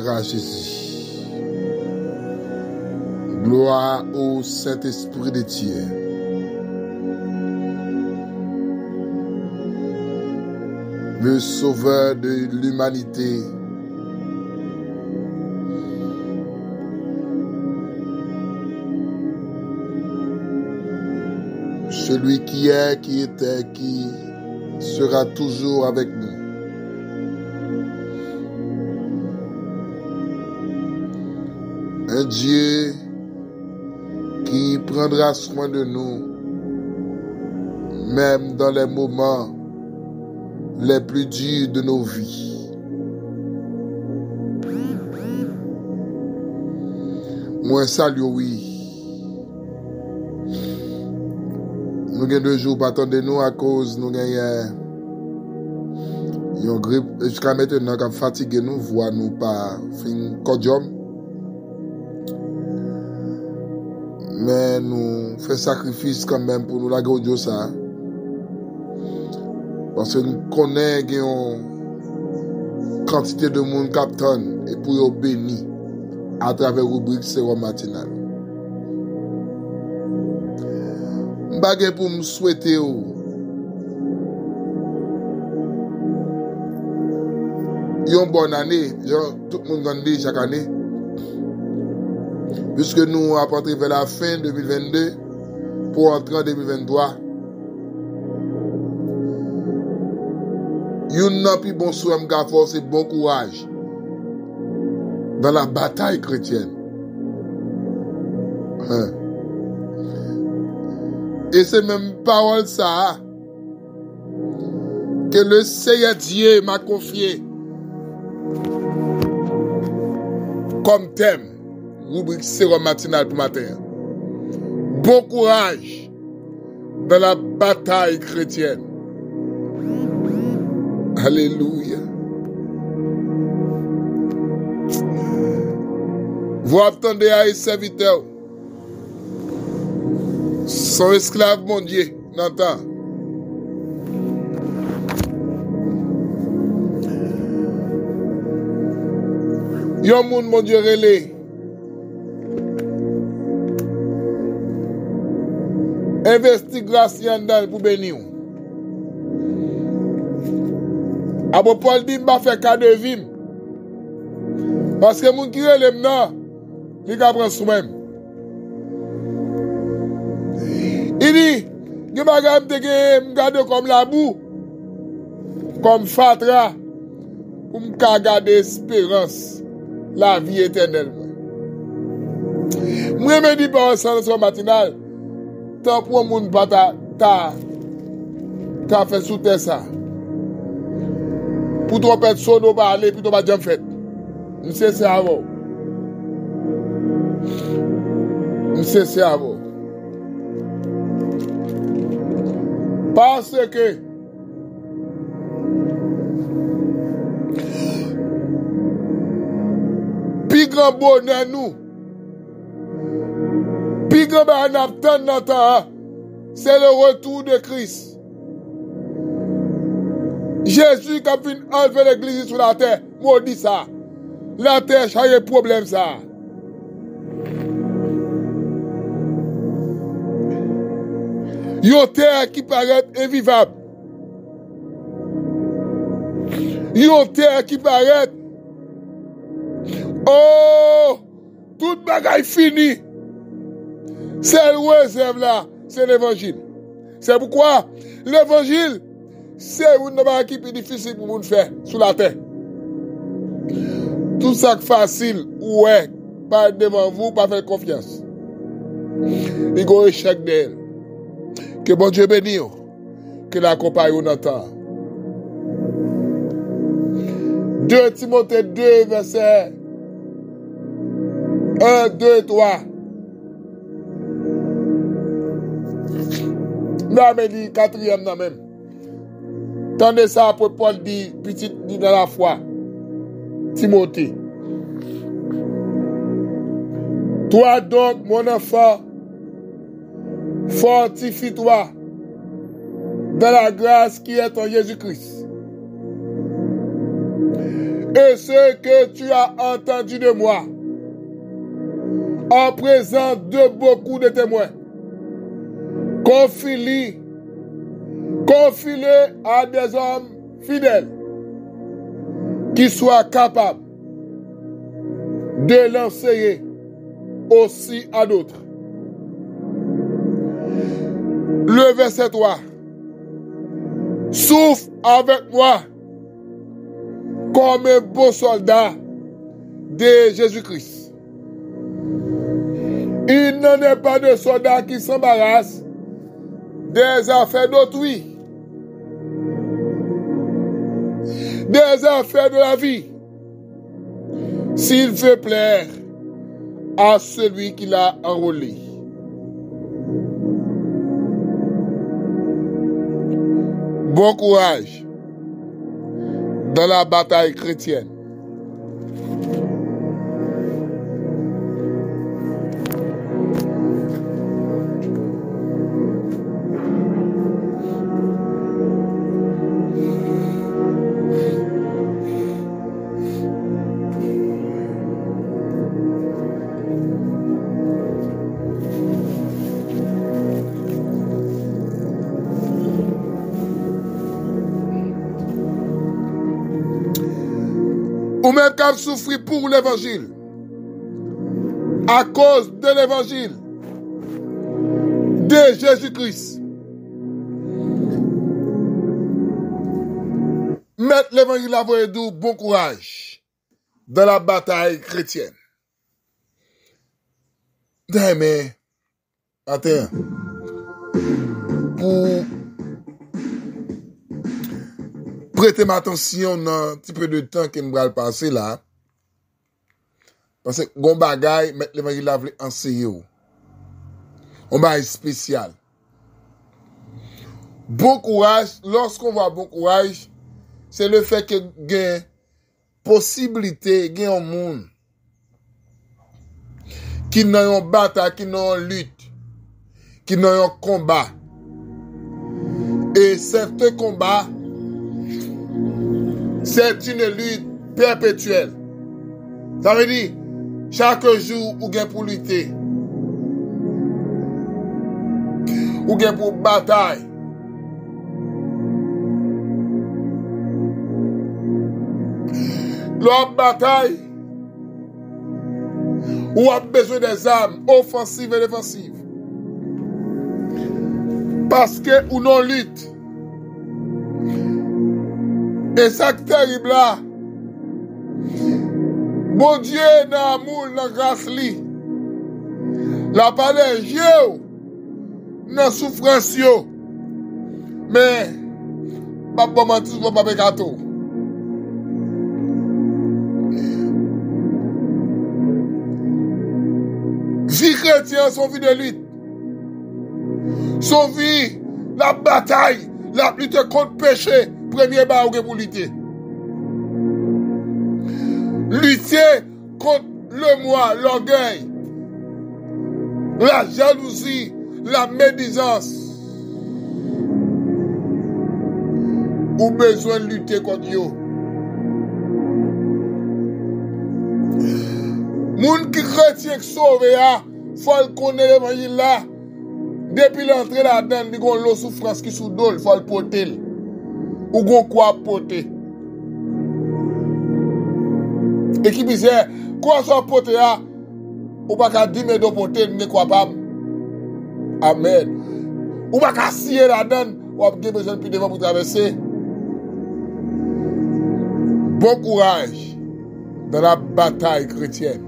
Gloire à Jésus. Gloire au Saint-Esprit de Dieu. Le Sauveur de l'humanité. Celui qui est, qui était, qui sera toujours avec nous. Un Dieu qui prendra soin de nous, même dans les moments les plus durs de nos vies. Moi, salut, oui. Nous avons 2 jours pour attendre nous à cause nous avons une grippe. Jusqu'à maintenant, nous sommes fatigués, nous voyons nous pas fin codium. Mais nous faisons sacrifice quand même pour nous la gaudio ça. Parce que nous connaissons une quantité de monde captain et pour nous bénir à travers la rubrique Sérum matinal. Bagay pour me souhaiter une bonne année, genre tout le monde dit chaque année. Puisque nous avons entré vers la fin 2022 pour entrer en 2023. Yon nan pi bon souhait m'ga fort, c'est bon courage dans la bataille chrétienne. Et c'est même parole ça que le Seigneur Dieu m'a confié comme thème, rubrique Sérum matinal pour matin. Bon courage dans la bataille chrétienne. Alléluia. Vous attendez à un serviteur. Son esclave, mon Dieu, n'entend. Yon moun, mon Dieu, relé. Investi grâce yandal pour bénir. Abo Paul dit, m'a fait cas de vim. Parce que moun qui relé m'nan, li ka prend soin. Il dit, je vais regarder comme la boue, comme fatra, pour me garder l'espérance, la vie éternelle. Moi, je me dis par un matinal, tant pour le monde ta fait sous terre ça. Pour toi, personne ne va aller, pour toi, pas fait. Je sais c'est avant. Je sais c'est avant. Parce que plus grand bonheur nous, plus grand bonheur notre temps, c'est le retour de Christ. Jésus qui a fait enlever l'église sur la terre, moi dit ça. La terre, ça y a un problème ça. Yon terre qui paraît invivable. Yon terre qui paraît. Oh, toute bagaille fini. C'est le réserve là, c'est l'évangile. C'est pourquoi l'évangile, c'est une bagaille qui est difficile pour nous faire sur la terre. Tout ça facile, ouais, pas devant vous, pas faire confiance. Il y a un échec d'elle. Que bon Dieu bénisse, que l'accompagne dans le temps. 2 Timothée 2, verset 1, 2, 3. Là, mais dit 4e, non même. Tendez ça pour Paul dit, petit dit dans la foi. Timothée. Toi donc, mon enfant, fortifie-toi dans la grâce qui est en Jésus-Christ. Et ce que tu as entendu de moi, en présence de beaucoup de témoins, confie-le à des hommes fidèles qui soient capables de l'enseigner aussi à d'autres. Le verset 3. Souffre avec moi comme un bon soldat de Jésus-Christ. Il n'en est pas de soldat qui s'embarrasse des affaires d'autrui, des affaires de la vie, s'il fait plaire à celui qui l'a enrôlé. Bon courage dans la bataille chrétienne. Ou même qu'elle souffre pour l'évangile, à cause de l'évangile de Jésus-Christ. Mettre l'évangile à voie d'où, bon courage dans la bataille chrétienne. Mais, attends, pour prêtez m'attention dans un petit peu de temps que nous allons passer là. Parce que gon bagay, mettre l'évangile là veut enseigner. On bagay spécial. Bon courage, lorsqu'on voit bon courage, c'est le fait que gain possibilité, gain un monde qui n'a une bataille, qui n'a une lutte, qui n'a un combat. Et certains combats, c'est une lutte perpétuelle. Ça veut dire, chaque jour, ou gain pour lutter. Ou gain pour bataille. Leur bataille, ou a besoin des armes offensives et défensives. Parce que ou non lutte. Et ça qui est terrible là, mon Dieu dans l'amour, dans la grâce li, la parole Dieu dans la souffrance yo, mais pas bon mentir, pas pécato. Vie chrétienne, son vie de lutte, son vie, la bataille, la lutte contre le péché. Premier barreau pour lutter. Lutter contre le moi, l'orgueil, la jalousie, la médisance. Ou besoin de lutter contre eux. Moun qui chrétien qui sauve, faut connaître l'évangile là. Depuis l'entrée là-dedans, il y a une souffrance qui sous dol, il faut le porter. Ou gon quoi porter. Et qui disait, quoi soit porter là, ou pas qu'à 10 mètres de porter, n'est quoi pas. Amen. Ou pas qu'à scier là-dedans, ou pas besoin de plus devant pour traverser. Bon courage dans la bataille chrétienne.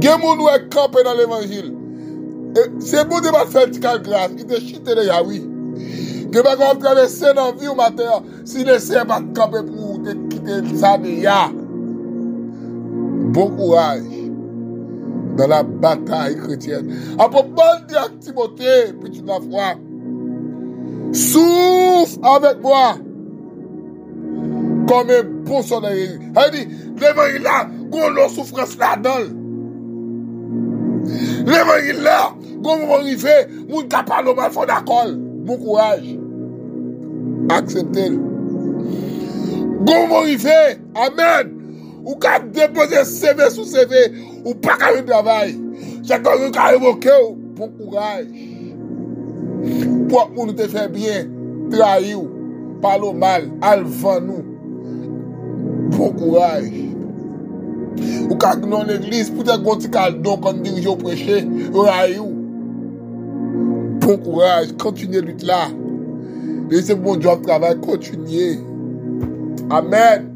Gen moun ou est campé dans l'évangile. C'est bon de pas faire de grâce, il te chite de Yahweh. Que va qu'on traverser dans la vie au matin, si ne sait pas camper pour te quitter ça de ya. Bon courage dans la bataille chrétienne. Après bon dire Timothée, petit la foi, souffre avec moi comme un bon soldat. Elle dit, l'évangile là, qu'on a souffrance là-dedans. L'évangile là, qu'on va arriver, moun ka parle mal, faut d'accord. Bon courage. Acceptez-le. Gomo rive, amen. Ou ka déposer CV sous CV, ou pas qu'à travail. Chacun qui a évoqué, bon courage. Pour nous te faire bien, trahir, parler mal, alvan nous. Bon courage. Ou ka dans l'église, pour te gonti don quand diriger au prêcher, bon courage, continuez lutte là. Laissez bon job travail, continuez. Amen.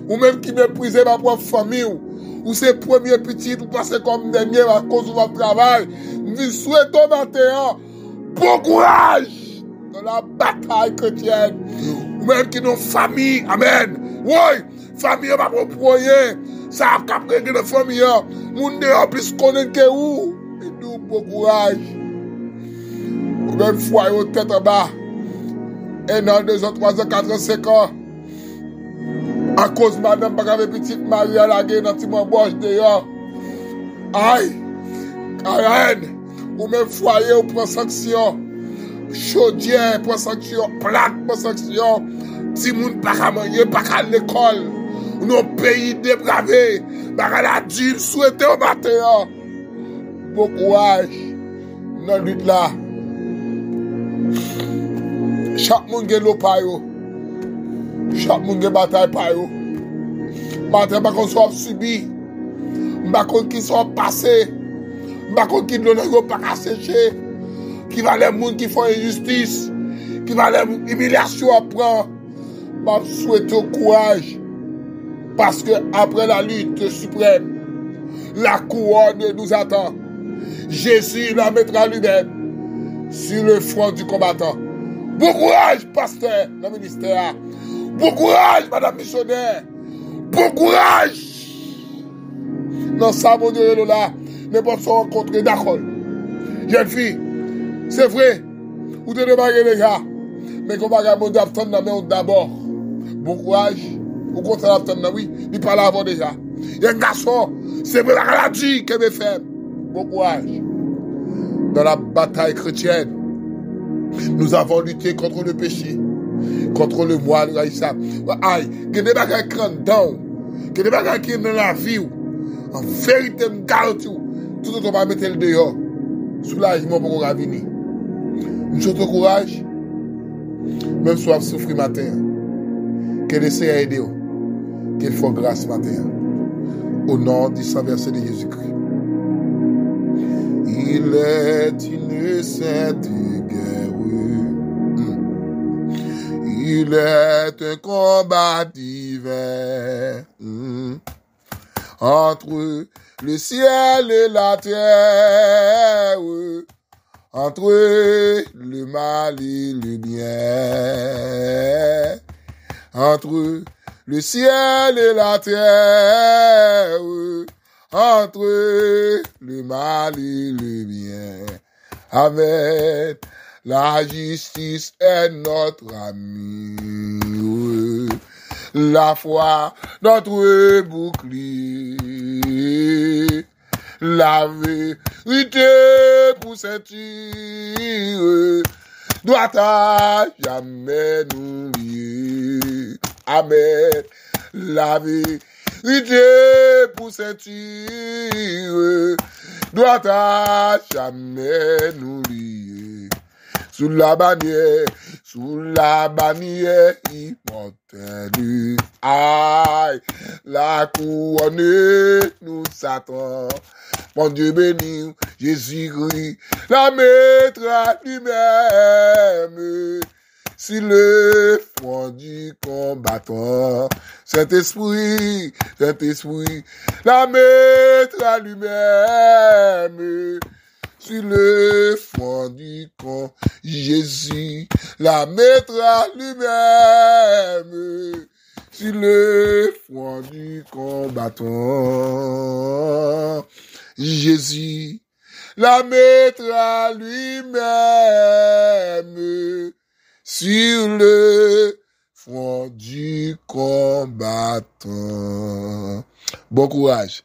Ou même qui méprisez ma propre famille, ou c'est premier petit, ou passez comme dernier à cause de votre travail. Nous souhaitons maintenant bon courage dans la bataille chrétienne. Ou même qui n'ont famille, amen. Oui, famille, ma propre moyen. Ça a capté que la famille, moun de plus connaître que vous. Et nous, bon courage. Ou même foyer au tête en bas. 1 an, 2 ans, 3 ans, 4 ans, 5 ans. À cause de madame, pas avec petite Marie à la guerre dans petit bouche dehors. Aïe, Karen, ou même foyer, ou prend sanction. Chaudière, prend sanction. Plaque, prend sanction. Si moun pas à manger, pas à l'école. Ou nos pays dépravés, pas à la dîme, souhaitez au matin. Bon courage dans la lutte là. Chaque monde a l'eau par eux. Chaque monde a bataille par eux. Matin, pas qu'on soit subi. Pas qu'on qui soit passé. Pas qu'on qui ne l'ont pas séché. Qui va les gens qui font injustice. Qui va les humiliations à prendre. Je souhaite au courage. Parce que après la lutte suprême, la couronne nous attend. Jésus la mettra lui-même sur le front du combattant. Bon courage, pasteur, dans le ministère. Bon courage, madame missionnaire. Bon courage. Dans ça, mon Dieu, là, ne pas se rencontrer d'accord. Jeune fille, c'est vrai, vous devez marier les gars. Mais qu'on va regarder d'abord. Bon courage. Vous comptez l'attendre, oui, il parle avant déjà. Il y a un garçon, c'est vrai, la maladie qui me fait. Bon courage. Dans la bataille chrétienne, nous avons lutté contre le péché, contre le voile, aïe, que des bagages qui sont dedans, que des bagages qui sont dans la vie, en vérité, me garantis, tout le monde va mettre le dehors. Soulagement pour qu'on venir. Nous souhaitons courage, même si on souffre matin, qu'elle essaie à aider, qu'elle fasse grâce matin, au nom du Saint verset de Jésus-Christ. Il est une sainte guerre. Il est un combat divin entre le ciel et la terre, entre le mal et le bien, entre le ciel et la terre, entre le mal et le bien. Amen. La justice est notre ami. La foi, notre bouclier. La vérité pour ceinture doit à jamais nous lier. Amen. La vérité pour ceinture doit à jamais nous lier. Sous la bannière immortelle, aïe, la couronne nous attend. Mon Dieu béni, Jésus-Christ, la mettra lui-même sur le front du combattant. Saint-Esprit, la mettra lui-même sur le front du camp. Jésus la mettra lui-même sur le front du combattant. Jésus la mettra lui-même sur le front du combattant. Bon courage.